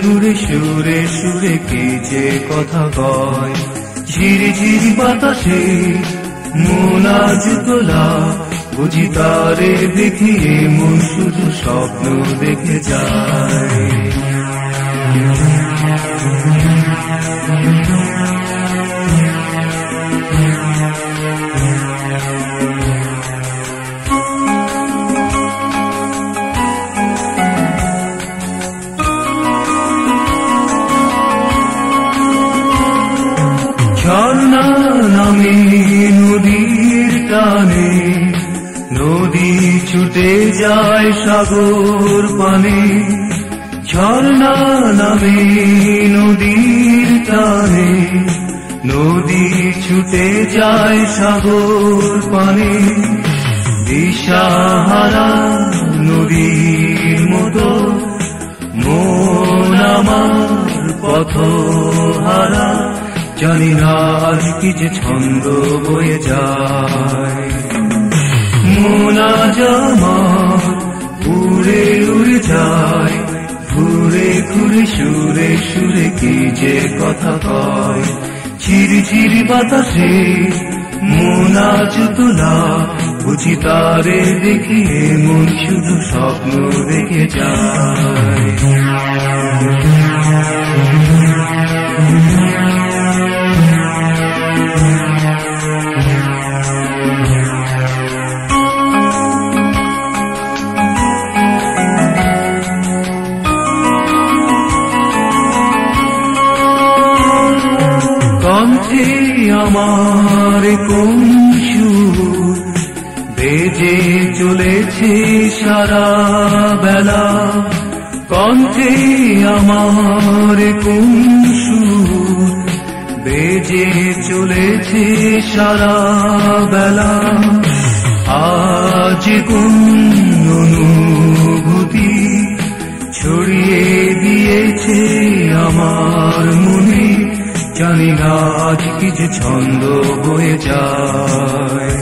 ঘুরে সুরে সুরে কে যে কথা কয়, ঝিরি ঝিরি বাতাসে মন আজ তোলা, বুঝি তারে দেখিয়ে মন শুধু স্বপ্ন দেখে যায়। ঝর্ণা নামে নদীর টানে, নদী ছুটে যায় সাগর পানে। ঝর্ণা নামে নদীর টানে, নদী ছুটে যায় সাগর পানে। দিশাহারা নদীর মতো মন আমার পথহারা, জানি না আজ কি যে ছন্দ বয়ে যায়। মন আজ আমার উড়ে উড়ে যায়, ঘুরে ঘুরে সুরে সুরে কি যে কথা কয়, ঝিরি ঝিরি বাতাসে মন আজ তোলা, বুঝি তারে দেখিয়ে মন শুধু স্বপ্ন দেখে যায়। কণ্ঠে আমার কোন সুর বেজে চলেছে সারা বেলা, কণ্ঠে আমার কোন সুর বেজে চলেছে সারা বেলা। আজ কোন অনুভূতি ছড়িয়ে দিয়েছে আমার মনে, জানি না আজ কি যে ছন্দ বয়ে যায়।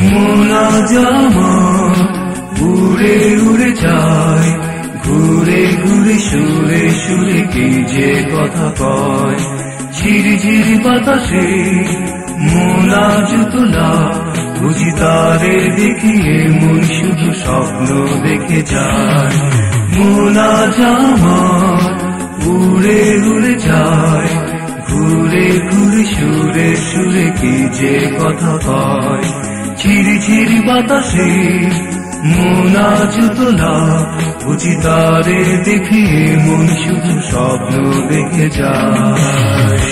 মন আজ আমার উড়ে উড়ে যায়, ঘুরে ঘুরে সুরে সুরে কি যে কথা কয়, ঝিরি ঝিরি বাতাসে মন আজ তোলা, বুঝি তারে দেখিয়ে মন শুধু স্বপ্ন দেখে যায়। মন আজ আমার উড়ে উড়ে যায়, ঘুরে ঘুরে সুরে সুরে কি যে কথা কয়, ঝিরি ঝিরি বাতাসে মন আজ তোলা, বুঝি তারে দেখিয়ে মন শুধু স্বপ্ন দেখে যায়।